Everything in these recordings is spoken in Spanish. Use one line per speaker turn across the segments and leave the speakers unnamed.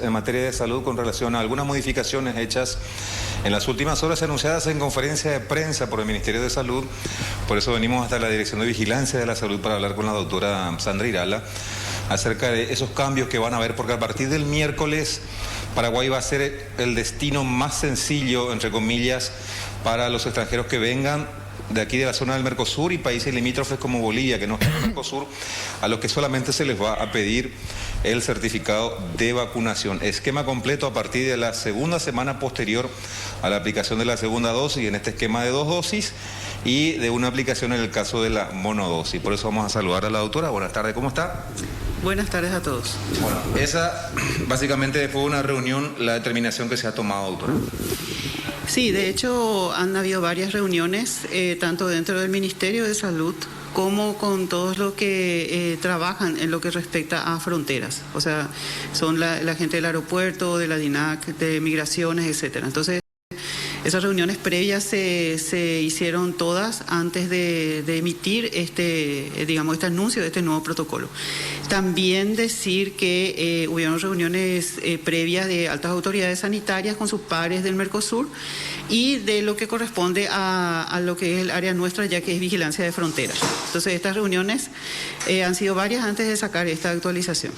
en materia de salud con relación a algunas modificaciones hechas en las últimas horas anunciadas en conferencia de prensa por el Ministerio de Salud. Por eso venimos hasta la Dirección de Vigilancia de la Salud para hablar con la doctora Sandra Irala acerca de esos cambios que van a haber, porque a partir del miércoles Paraguay va a ser el destino más sencillo, entre comillas, para los extranjeros que vengan de aquí de la zona del Mercosur y países limítrofes como Bolivia, que no están en el Mercosur, a los que solamente se les va a pedir el certificado de vacunación. Esquema completo a partir de la segunda semana posterior a la aplicación de la segunda dosis, en este esquema de 2 dosis, y de una aplicación en el caso de la monodosis. Por eso vamos a saludar a la doctora. Buenas tardes, ¿cómo está?
Buenas tardes a todos.
Bueno, esa básicamente fue una reunión, la determinación que se ha tomado, doctora.
Sí, de hecho han habido varias reuniones, tanto dentro del Ministerio de Salud como con todos los que trabajan en lo que respecta a fronteras. O sea, son la gente del aeropuerto, de la DINAC, de migraciones, etcétera. Entonces, esas reuniones previas se hicieron todas antes de emitir este anuncio de este nuevo protocolo. También decir que hubieron reuniones previas de altas autoridades sanitarias con sus pares del Mercosur y de lo que corresponde a lo que es el área nuestra, ya que es vigilancia de fronteras. Entonces, estas reuniones han sido varias antes de sacar esta actualización.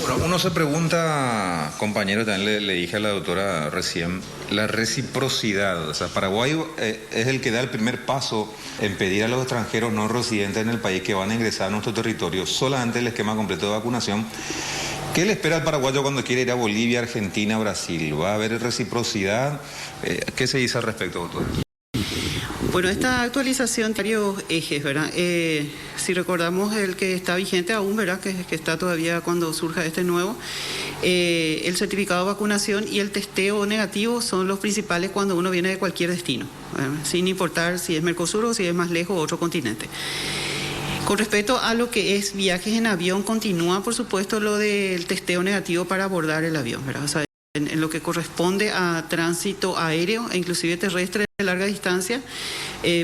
Bueno, uno se pregunta, compañero, también le dije a la doctora recién, la reciprocidad. O sea, Paraguay es el que da el primer paso en pedir a los extranjeros no residentes en el país que van a ingresar a nuestro territorio solamente el esquema completo de vacunación. ¿Qué le espera al paraguayo cuando quiere ir a Bolivia, Argentina, Brasil? ¿Va a haber reciprocidad? ¿Qué se dice al respecto, doctor?
Bueno, esta actualización tiene varios ejes, ¿verdad? Si recordamos el que está vigente aún, ¿verdad? Que está todavía cuando surja este nuevo, el certificado de vacunación y el testeo negativo son los principales cuando uno viene de cualquier destino, ¿verdad? Sin importar si es Mercosur o si es más lejos o otro continente. Con respecto a lo que es viajes en avión, continúa, por supuesto, lo del testeo negativo para abordar el avión, ¿verdad? O sea, en lo que corresponde a tránsito aéreo e inclusive terrestre de larga distancia,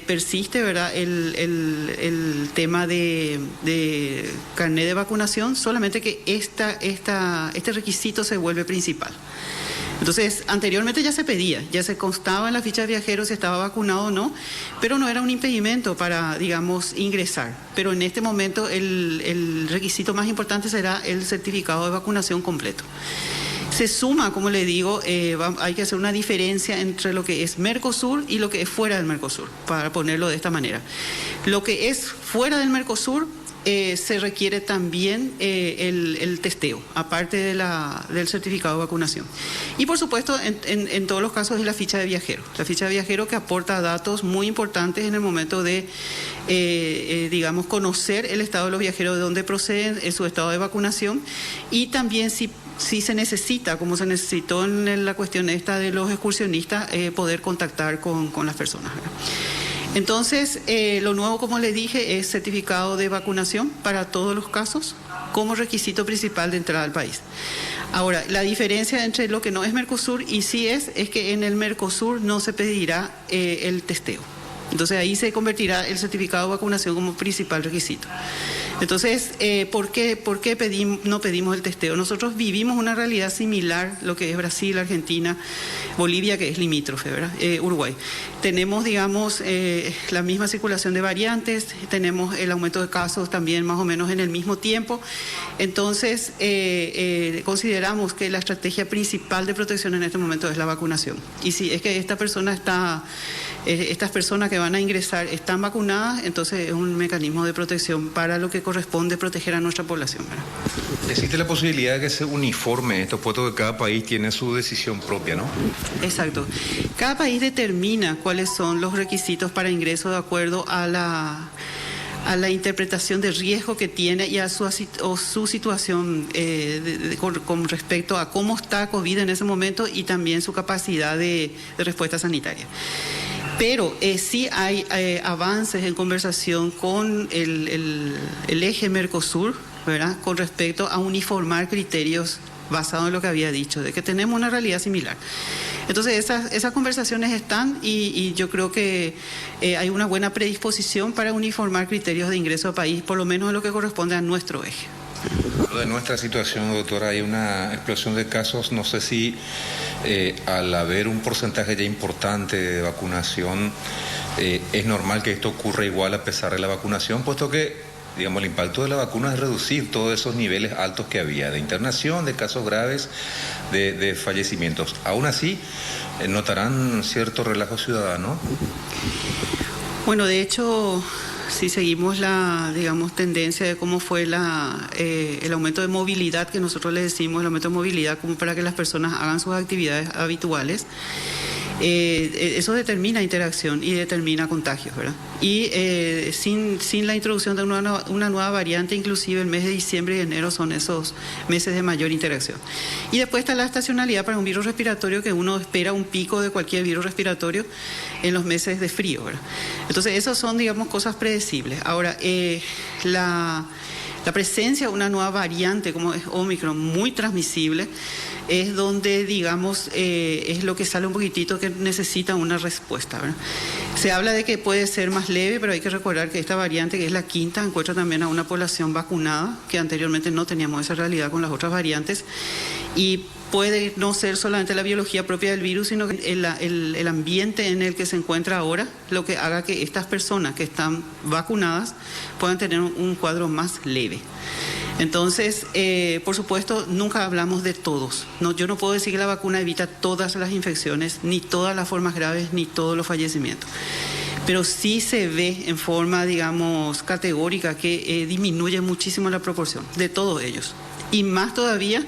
persiste, ¿verdad?, el tema de carnet de vacunación, solamente que este requisito se vuelve principal. Entonces, anteriormente ya se pedía, ya se constaba en la ficha de viajero si estaba vacunado o no, pero no era un impedimento para, digamos, ingresar. Pero en este momento el requisito más importante será el certificado de vacunación completo. Se suma, como le digo, hay que hacer una diferencia entre lo que es Mercosur y lo que es fuera del Mercosur, para ponerlo de esta manera. Lo que es fuera del Mercosur se requiere también el testeo, aparte del certificado de vacunación. Y por supuesto, en todos los casos es la ficha de viajero. La ficha de viajero que aporta datos muy importantes en el momento de, digamos, conocer el estado de los viajeros, de dónde proceden, su estado de vacunación y también si se necesita, como se necesitó en la cuestión esta de los excursionistas, poder contactar con las personas, ¿verdad? Entonces, lo nuevo, como le dije, es certificado de vacunación para todos los casos como requisito principal de entrada al país. Ahora, la diferencia entre lo que no es Mercosur y sí es que en el Mercosur no se pedirá el testeo. Entonces, ahí se convertirá el certificado de vacunación como principal requisito. Entonces, ¿por qué no pedimos el testeo? Nosotros vivimos una realidad similar, lo que es Brasil, Argentina, Bolivia, que es limítrofe, ¿verdad? Uruguay. Tenemos, digamos, la misma circulación de variantes, tenemos el aumento de casos también más o menos en el mismo tiempo. Entonces, consideramos que la estrategia principal de protección en este momento es la vacunación. Y si es que estas personas que van a ingresar están vacunadas, entonces es un mecanismo de protección para lo que corresponde proteger a nuestra población, ¿verdad?
Existe la posibilidad de que se uniforme esto, puesto que cada país tiene su decisión propia, ¿no?
Exacto. Cada país determina cuáles son los requisitos para ingreso de acuerdo a la interpretación de riesgo que tiene y a su situación con respecto a cómo está COVID en ese momento y también su capacidad de respuesta sanitaria. Pero sí hay avances en conversación con el eje Mercosur, ¿verdad?, con respecto a uniformar criterios basado en lo que había dicho, de que tenemos una realidad similar. Entonces esas conversaciones están y yo creo que hay una buena predisposición para uniformar criterios de ingreso al país, por lo menos en lo que corresponde a nuestro eje.
De nuestra situación, doctora, hay una explosión de casos. No sé si al haber un porcentaje ya importante de vacunación, es normal que esto ocurra igual a pesar de la vacunación, puesto que, digamos, el impacto de la vacuna es reducir todos esos niveles altos que había de internación, de casos graves, de fallecimientos. Aún así, ¿notarán cierto relajo ciudadano?
Bueno, de hecho, si seguimos la, digamos, tendencia de cómo fue el aumento de movilidad, que nosotros le decimos, el aumento de movilidad como para que las personas hagan sus actividades habituales, eso determina interacción y determina contagios, ¿verdad? Y sin la introducción de una nueva variante, inclusive el mes de diciembre y enero son esos meses de mayor interacción. Y después está la estacionalidad para un virus respiratorio, que uno espera un pico de cualquier virus respiratorio en los meses de frío, ¿verdad? Entonces, esas son, digamos, cosas predecibles. Ahora, la presencia de una nueva variante como es Omicron, muy transmisible, es donde, digamos, es lo que sale un poquitito que necesita una respuesta, ¿verdad? Se habla de que puede ser más leve, pero hay que recordar que esta variante, que es la quinta, encuentra también a una población vacunada, que anteriormente no teníamos esa realidad con las otras variantes, y puede no ser solamente la biología propia del virus, sino el ambiente en el que se encuentra ahora, lo que haga que estas personas que están vacunadas puedan tener un cuadro más leve. Entonces, por supuesto, nunca hablamos de todos. No, yo no puedo decir que la vacuna evita todas las infecciones, ni todas las formas graves, ni todos los fallecimientos. Pero sí se ve en forma, digamos, categórica que disminuye muchísimo la proporción de todos ellos. Y más todavía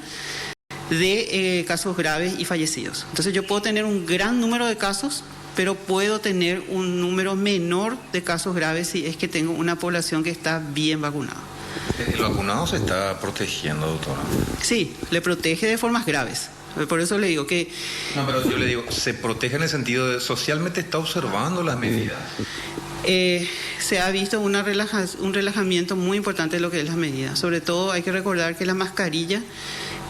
de casos graves y fallecidos. Entonces yo puedo tener un gran número de casos, pero puedo tener un número menor de casos graves si es que tengo una población que está bien vacunada.
¿El vacunado se está protegiendo, doctora?
Sí, le protege de formas graves. Por eso le digo que...
No, pero yo le digo, ¿se protege en el sentido de socialmente está observando las medidas?
Se ha visto un relajamiento muy importante de lo que es las medidas. Sobre todo hay que recordar que la mascarilla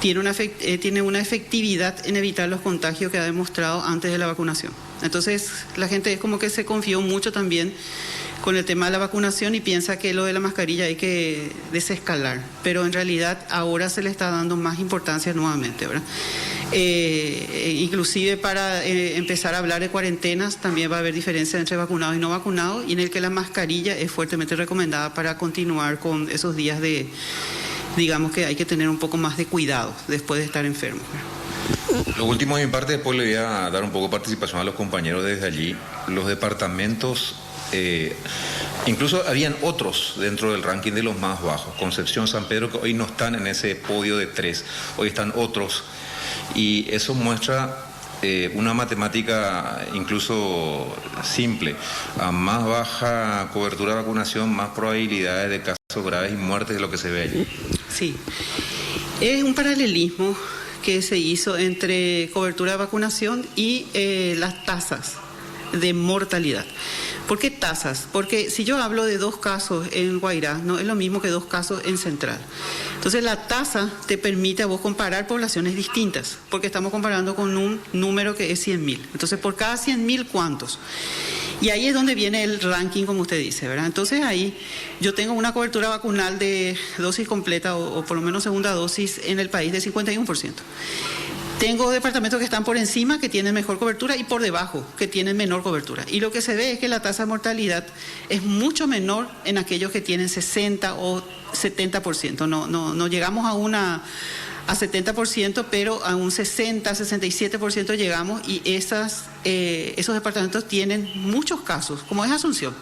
tiene una efectividad en evitar los contagios que ha demostrado antes de la vacunación. Entonces, la gente es como que se confió mucho también con el tema de la vacunación y piensa que lo de la mascarilla hay que desescalar, pero en realidad ahora se le está dando más importancia nuevamente, ¿verdad? Inclusive para empezar a hablar de cuarentenas también va a haber diferencia entre vacunados y no vacunados, y en el que la mascarilla es fuertemente recomendada para continuar con esos días de, digamos, que hay que tener un poco más de cuidado después de estar enfermo.
Lo último de mi parte, después le voy a dar un poco de participación a los compañeros desde allí. Los departamentos, incluso habían otros dentro del ranking de los más bajos, Concepción, San Pedro, que hoy no están en ese podio de 3, hoy están otros, y eso muestra una matemática incluso simple: a más baja cobertura de vacunación, más probabilidades de casos graves y muertes de lo que se ve allí.
Sí, es un paralelismo que se hizo entre cobertura de vacunación y las tasas de mortalidad. ¿Por qué tasas? Porque si yo hablo de 2 casos en Guairá, no es lo mismo que 2 casos en Central. Entonces la tasa te permite a vos comparar poblaciones distintas, porque estamos comparando con un número que es 100.000. Entonces, por cada 100.000, ¿cuántos? Y ahí es donde viene el ranking, como usted dice, ¿verdad? Entonces ahí yo tengo una cobertura vacunal de dosis completa o por lo menos segunda dosis en el país de 51%. Tengo departamentos que están por encima, que tienen mejor cobertura, y por debajo, que tienen menor cobertura. Y lo que se ve es que la tasa de mortalidad es mucho menor en aquellos que tienen 60 o 70%. No llegamos a 70%, pero a un 60, 67% llegamos, y esos departamentos tienen muchos casos, como es Asunción,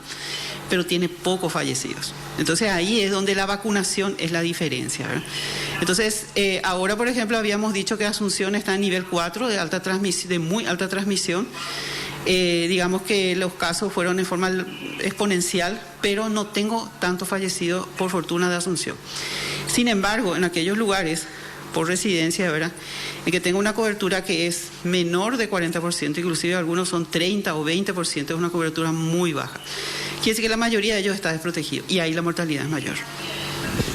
pero tiene pocos fallecidos. Entonces ahí es donde la vacunación es la diferencia, ¿verdad? Entonces, ahora, por ejemplo, habíamos dicho que Asunción está a nivel 4 de muy alta transmisión. Digamos que los casos fueron en forma exponencial, pero no tengo tantos fallecidos, por fortuna, de Asunción. Sin embargo, en aquellos lugares por residencia, ¿verdad?, en que tengo una cobertura que es menor de 40%, inclusive algunos son 30 o 20%, es una cobertura muy baja. Quiere decir que la mayoría de ellos está desprotegido, y ahí la mortalidad es mayor.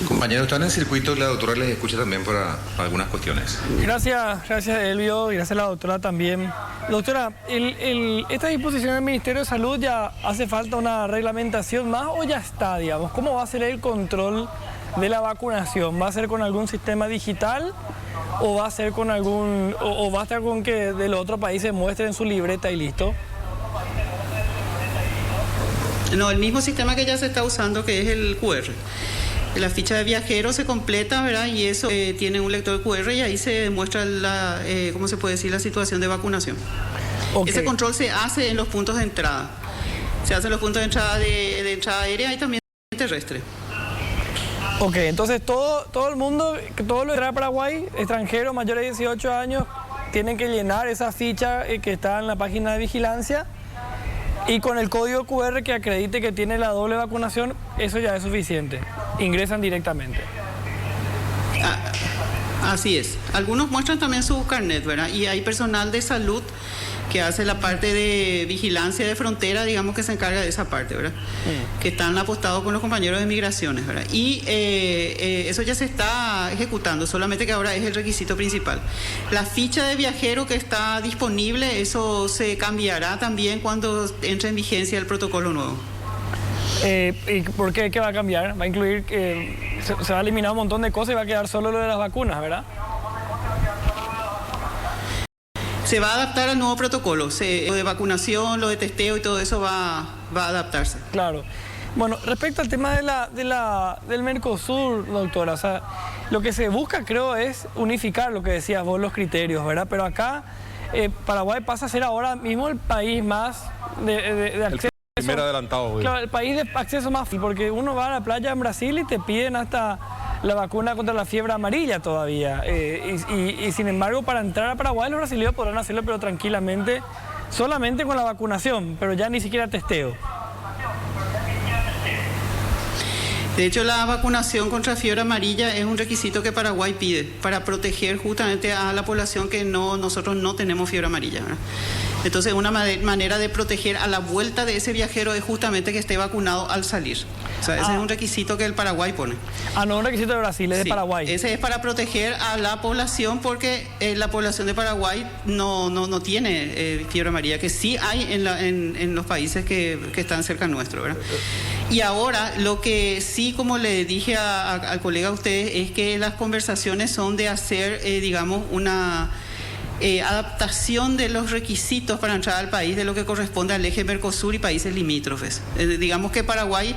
Compañeros, están en el circuito y la doctora les escucha también para algunas cuestiones.
Gracias Elvio, y gracias a la doctora también. Doctora, ¿esta disposición del Ministerio de Salud ya hace falta una reglamentación más o ya está, digamos? ¿Cómo va a ser el control de la vacunación? ¿Va a ser con algún sistema digital o va a ser con algún, o va a estar con que de los otros países muestren su libreta y listo?
No, el mismo sistema que ya se está usando, que es el QR. La ficha de viajero se completa, ¿verdad? Y eso tiene un lector QR y ahí se muestra la, ¿cómo se puede decir? La situación de vacunación. Okay. Ese control se hace en los puntos de entrada. Se hace en los puntos de entrada aérea y también terrestre.
Ok, entonces todo el mundo, todo lo que entra a Paraguay, extranjeros mayores de 18 años, tienen que llenar esa ficha que está en la página de vigilancia. Y con el código QR que acredite que tiene la doble vacunación, eso ya es suficiente. Ingresan directamente.
Así es. Algunos muestran también su carnet, ¿verdad? Y hay personal de salud que hace la parte de vigilancia de frontera, digamos, que se encarga de esa parte, ¿verdad? Que están apostados con los compañeros de migraciones, ¿verdad? Y eso ya se está ejecutando, solamente que ahora es el requisito principal. La ficha de viajero que está disponible, eso se cambiará también cuando entre en vigencia el protocolo nuevo.
¿Y por qué? ¿Qué va a cambiar? Va a incluir que se va a eliminar un montón de cosas y va a quedar solo lo de las vacunas, ¿verdad?
Se va a adaptar al nuevo protocolo, lo de vacunación, lo de testeo y todo eso va a adaptarse.
Claro. Bueno, respecto al tema del Mercosur, doctora, o sea, lo que se busca, creo, es unificar lo que decías vos, los criterios, ¿verdad? Pero acá, Paraguay pasa a ser ahora mismo el país más de acceso.
El primer adelantado, güey.
Claro, el país de acceso más fácil, porque uno va a la playa en Brasil y te piden hasta la vacuna contra la fiebre amarilla todavía. Y sin embargo, para entrar a Paraguay, los brasileños podrán hacerlo, pero tranquilamente, solamente con la vacunación, pero ya ni siquiera testeo.
De hecho, la vacunación contra fiebre amarilla es un requisito que Paraguay pide para proteger justamente a la población que nosotros no tenemos fiebre amarilla, ¿verdad? Entonces, una manera de proteger a la vuelta de ese viajero es justamente que esté vacunado al salir. O sea, ese es un requisito que el Paraguay pone.
No, un requisito de Brasil, es de Paraguay.
Ese es para proteger a la población porque la población de Paraguay no tiene fiebre amarilla, que sí hay en los países que están cerca nuestro, ¿verdad? Y ahora, lo que sí, como le dije al colega a ustedes, es que las conversaciones son de hacer, digamos, una adaptación de los requisitos para entrar al país de lo que corresponde al eje Mercosur y países limítrofes. Digamos que Paraguay,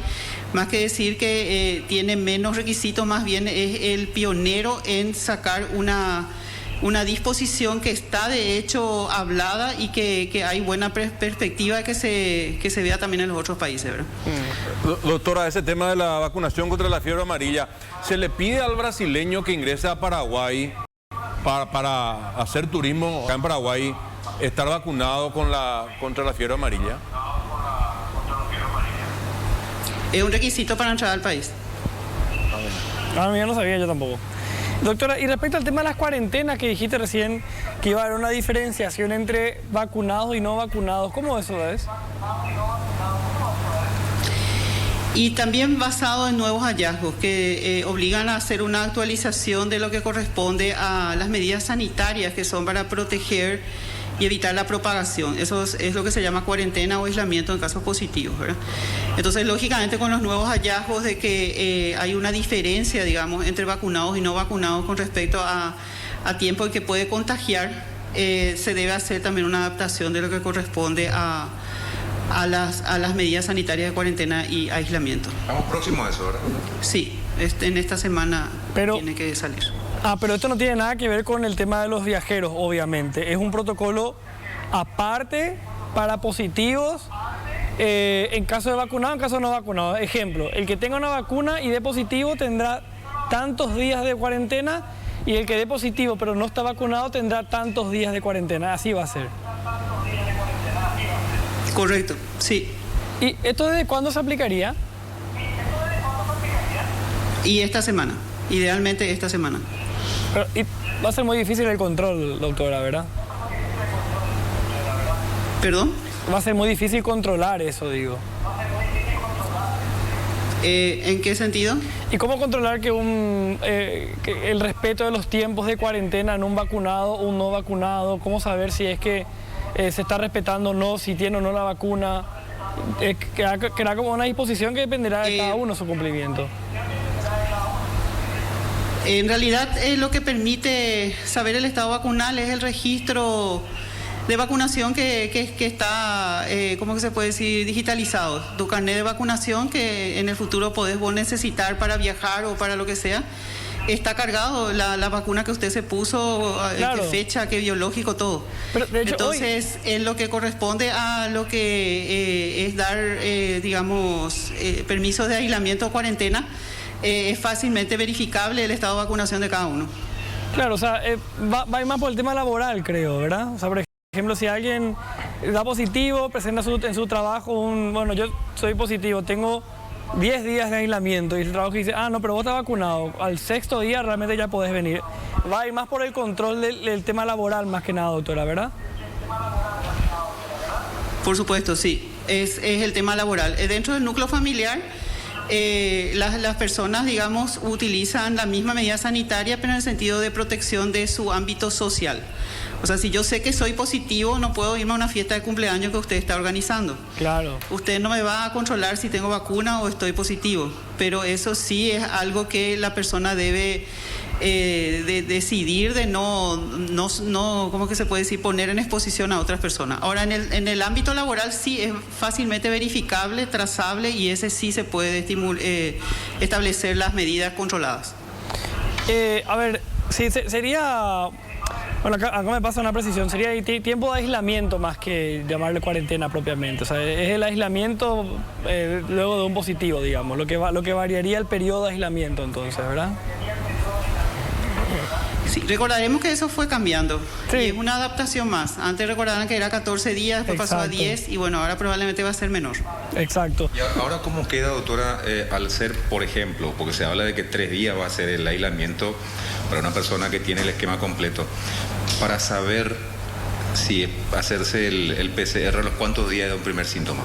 más que decir que tiene menos requisitos, más bien es el pionero en sacar una disposición que está de hecho hablada y que hay buena perspectiva de que se vea también en los otros países, ¿verdad?
Doctora, ese tema de la vacunación contra la fiebre amarilla, ¿se le pide al brasileño que ingrese a Paraguay para hacer turismo acá en Paraguay estar vacunado contra la fiebre amarilla?
Es un requisito para entrar al país.
Yo no sabía, yo tampoco. Doctora, y respecto al tema de las cuarentenas que dijiste recién, que iba a haber una diferenciación entre vacunados y no vacunados, ¿cómo eso es?
Y también basado en nuevos hallazgos que obligan a hacer una actualización de lo que corresponde a las medidas sanitarias que son para proteger y evitar la propagación. Eso es lo que se llama cuarentena o aislamiento en casos positivos, ¿verdad? Entonces, lógicamente, con los nuevos hallazgos de que hay una diferencia, digamos, entre vacunados y no vacunados con respecto a tiempo en que puede contagiar, se debe hacer también una adaptación de lo que corresponde a las medidas sanitarias de cuarentena y aislamiento.
Estamos próximos a eso, ¿verdad?
Sí, en esta semana tiene que salir.
Pero esto no tiene nada que ver con el tema de los viajeros, obviamente. Es un protocolo aparte para positivos en caso de vacunado, en caso de no vacunado. Ejemplo, el que tenga una vacuna y dé positivo tendrá tantos días de cuarentena y el que dé positivo pero no está vacunado tendrá tantos días de cuarentena. Así va a ser.
Correcto, sí.
¿Y esto desde cuándo se aplicaría?
Y esta semana, idealmente esta semana.
Pero, va a ser muy difícil el control, doctora, ¿verdad?
¿Perdón?
Va a ser muy difícil controlar eso, digo.
¿En qué sentido?
¿Y cómo controlar que el respeto de los tiempos de cuarentena en un vacunado o un no vacunado? ¿Cómo saber si es que se está respetando o no, si tiene o no la vacuna? Quedará como una disposición que dependerá de cada uno su cumplimiento.
En realidad, lo que permite saber el estado vacunal es el registro de vacunación que está, ¿cómo que se puede decir?, digitalizado. Tu carnet de vacunación que en el futuro podés vos necesitar para viajar o para lo que sea. Está cargado la vacuna que usted se puso,
Claro.
qué fecha, qué biológico, todo.
Pero, de hecho,
Entonces, en lo que corresponde a lo que es dar, digamos, permisos de aislamiento o cuarentena, es fácilmente verificable el estado de vacunación de cada uno.
Claro, o sea, va a ir más por el tema laboral, creo, ¿verdad? O sea, por ejemplo, si alguien da positivo, presenta en su trabajo bueno, yo soy positivo, tengo 10 días de aislamiento y el trabajo dice, no, pero vos estás vacunado, al 6º día realmente ya podés venir. Va a ir más por el control del tema laboral más que nada, doctora, ¿verdad?
Por supuesto, sí, es el tema laboral. Dentro del núcleo familiar, las personas, digamos, utilizan la misma medida sanitaria, pero en el sentido de protección de su ámbito social. O sea, si yo sé que soy positivo, no puedo irme a una fiesta de cumpleaños que usted está organizando.
Claro.
Usted no me va a controlar si tengo vacuna o estoy positivo, pero eso sí es algo que la persona debe de decidir de no, ¿cómo que se puede decir?, poner en exposición a otras personas. Ahora, en el ámbito laboral sí es fácilmente verificable, trazable, y ese sí se puede establecer las medidas controladas.
A ver, sí, sería... Bueno, acá me pasa una precisión, sería tiempo de aislamiento más que llamarle cuarentena propiamente. O sea, es el aislamiento luego de un positivo, digamos, lo que variaría el periodo de aislamiento entonces, ¿verdad?
Sí, recordaremos que eso fue cambiando.
Sí.
Y es una adaptación más. Antes recordarán que era 14 días, después pasó a 10 y bueno, ahora probablemente va a ser menor.
Exacto.
¿Y ahora cómo queda, doctora, al ser, por ejemplo, porque se habla de que 3 días va a ser el aislamiento para una persona que tiene el esquema completo, para saber si hacerse el PCR a los cuántos días de un primer síntoma?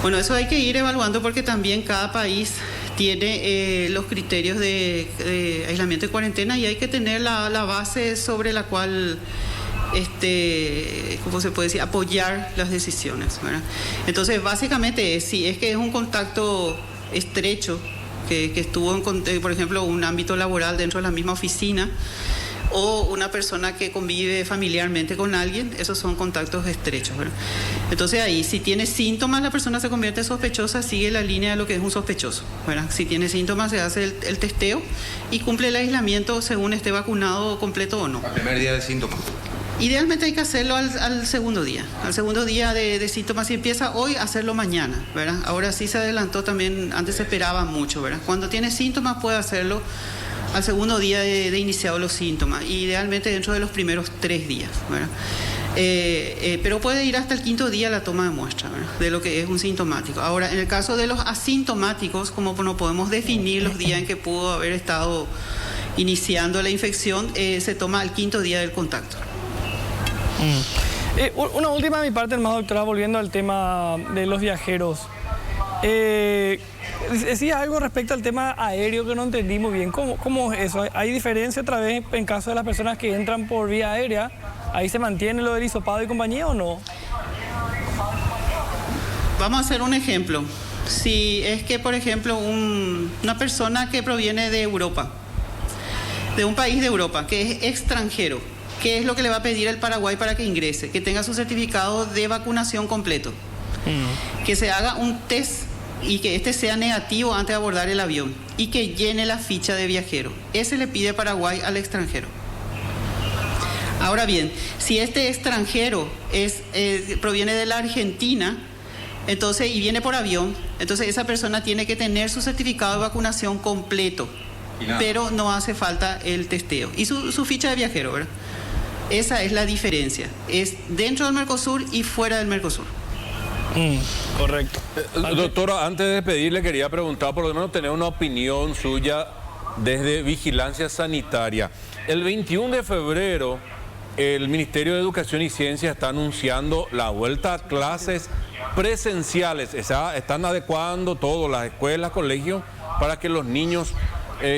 Bueno, eso hay que ir evaluando porque también cada país tiene los criterios de aislamiento y cuarentena y hay que tener la base sobre la cual, ¿cómo se puede decir?, apoyar las decisiones, ¿verdad? Entonces, básicamente, si es que es un contacto estrecho, que estuvo, por ejemplo, un ámbito laboral dentro de la misma oficina, o una persona que convive familiarmente con alguien, esos son contactos estrechos, ¿verdad? Entonces ahí, si tiene síntomas, la persona se convierte en sospechosa, sigue la línea de lo que es un sospechoso, ¿verdad? Si tiene síntomas, se hace el testeo y cumple el aislamiento según esté vacunado completo o no.
¿Al primer día de síntomas?
Idealmente hay que hacerlo al segundo día. Al segundo día de síntomas, si empieza hoy, hacerlo mañana, ¿verdad? Ahora sí se adelantó también, antes se esperaba mucho, ¿verdad? Cuando tiene síntomas puede hacerlo al segundo día de iniciado los síntomas, idealmente dentro de los primeros 3 días, ¿verdad? Pero puede ir hasta el 5.º día la toma de muestra, ¿verdad?, de lo que es un sintomático. Ahora, en el caso de los asintomáticos, como no podemos definir los días en que pudo haber estado iniciando la infección, se toma al 5.º día del contacto.
Una última de mi parte, más, doctora, volviendo al tema de los viajeros. Decía algo respecto al tema aéreo que no entendí muy bien. ¿Cómo es eso? ¿Hay diferencia otra vez en caso de las personas que entran por vía aérea? ¿Ahí se mantiene lo del hisopado y compañía o no?
Vamos a hacer un ejemplo. Si es que, por ejemplo, una persona que proviene de Europa, de un país de Europa, que es extranjero, ¿qué es lo que le va a pedir el Paraguay para que ingrese? Que tenga su certificado de vacunación completo. Que se haga un test y que este sea negativo antes de abordar el avión y que llene la ficha de viajero. Ese le pide Paraguay al extranjero. Ahora bien, si este extranjero proviene de la Argentina, entonces, y viene por avión, entonces esa persona tiene que tener su certificado de vacunación completo, pero no hace falta el testeo y su ficha de viajero, ¿verdad? Esa es la diferencia, es dentro del Mercosur y fuera del Mercosur.
Correcto.
Doctora, antes de despedirle quería preguntar, por lo menos tener una opinión suya desde Vigilancia Sanitaria. El 21 de febrero, el Ministerio de Educación y Ciencia está anunciando la vuelta a clases presenciales. Están adecuando todo, las escuelas, colegios, para que los niños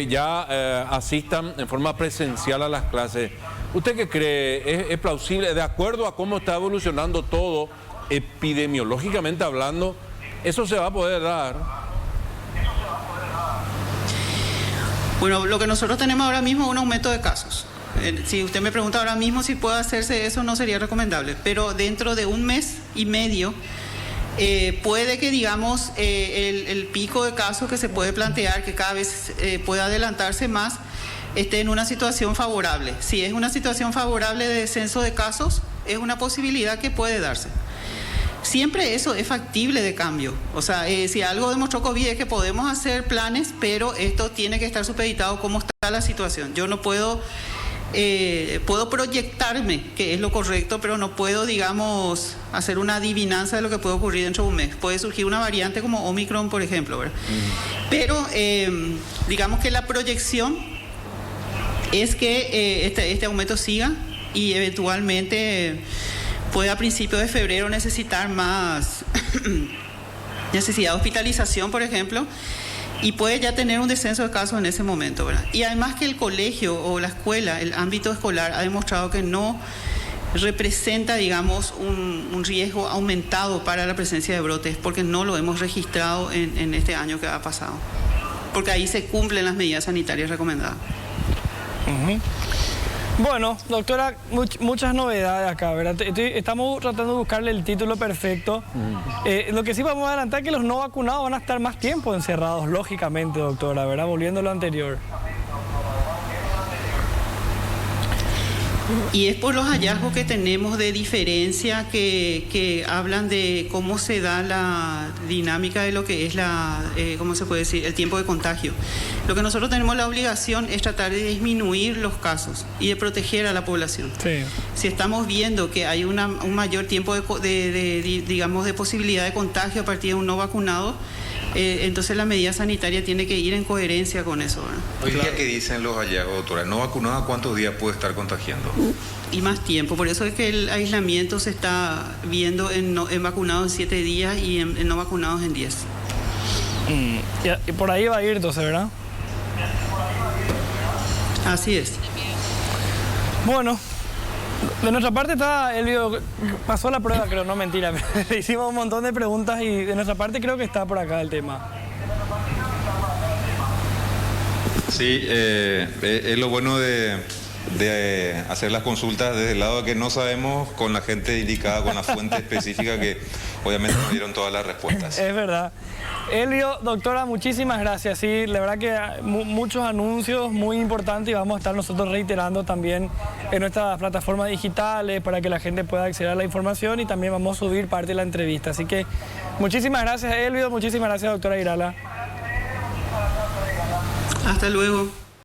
ya asistan en forma presencial a las clases. ¿Usted qué cree? ¿Es plausible? De acuerdo a cómo está evolucionando todo, epidemiológicamente hablando, ¿eso se va a poder dar?
Bueno, lo que nosotros tenemos ahora mismo es un aumento de casos. Si usted me pregunta ahora mismo si puede hacerse eso, no sería recomendable, pero dentro de un mes y medio puede que, digamos, el pico de casos que se puede plantear, que cada vez pueda adelantarse más, esté en una situación favorable. Si es una situación favorable de descenso de casos, es una posibilidad que puede darse. Siempre eso es factible de cambio. O sea, si algo demostró COVID es que podemos hacer planes, pero esto tiene que estar supeditado cómo está la situación. Yo no puedo proyectarme que es lo correcto, pero no puedo, digamos, hacer una adivinanza de lo que puede ocurrir dentro de un mes. Puede surgir una variante como Omicron, por ejemplo, ¿verdad? Pero digamos que la proyección es que este aumento siga y eventualmente puede a principios de febrero necesitar más necesidad de hospitalización, por ejemplo, y puede ya tener un descenso de casos en ese momento, ¿verdad? Y además que el colegio o la escuela, el ámbito escolar, ha demostrado que no representa, digamos, un riesgo aumentado para la presencia de brotes, porque no lo hemos registrado en este año que ha pasado, porque ahí se cumplen las medidas sanitarias recomendadas.
Bueno, doctora, muchas novedades acá, ¿verdad? Estamos tratando de buscarle el título perfecto. Lo que sí vamos a adelantar es que los no vacunados van a estar más tiempo encerrados, lógicamente, doctora, ¿verdad? Volviendo a lo anterior.
Y es por los hallazgos que tenemos de diferencia que hablan de cómo se da la dinámica de lo que es ¿cómo se puede decir? El tiempo de contagio. Lo que nosotros tenemos la obligación es tratar de disminuir los casos y de proteger a la población.
Sí.
Si estamos viendo que hay un mayor tiempo digamos, de posibilidad de contagio a partir de un no vacunado, entonces la medida sanitaria tiene que ir en coherencia con eso, ¿verdad?
Hoy día, ¿qué dicen los hallazgos, doctora? ¿No vacunado cuántos días puede estar contagiando?
Y más tiempo, por eso es que el aislamiento se está viendo en vacunados en 7 días y en no vacunados en 10.
Y por ahí va a ir entonces, ¿verdad?
Así es.
Bueno, de nuestra parte pasó la prueba, creo, no mentira, pero le hicimos un montón de preguntas y de nuestra parte creo que está por acá el tema.
Sí, es lo bueno de hacer las consultas desde el lado de que no sabemos, con la gente indicada, con la fuente específica, que obviamente nos dieron todas las respuestas.
Es verdad. Elvio, doctora, muchísimas gracias. Sí, la verdad que muchos anuncios muy importantes y vamos a estar nosotros reiterando también en nuestras plataformas digitales para que la gente pueda acceder a la información y también vamos a subir parte de la entrevista. Así que muchísimas gracias, Elvio, muchísimas gracias, doctora Irala.
Hasta luego.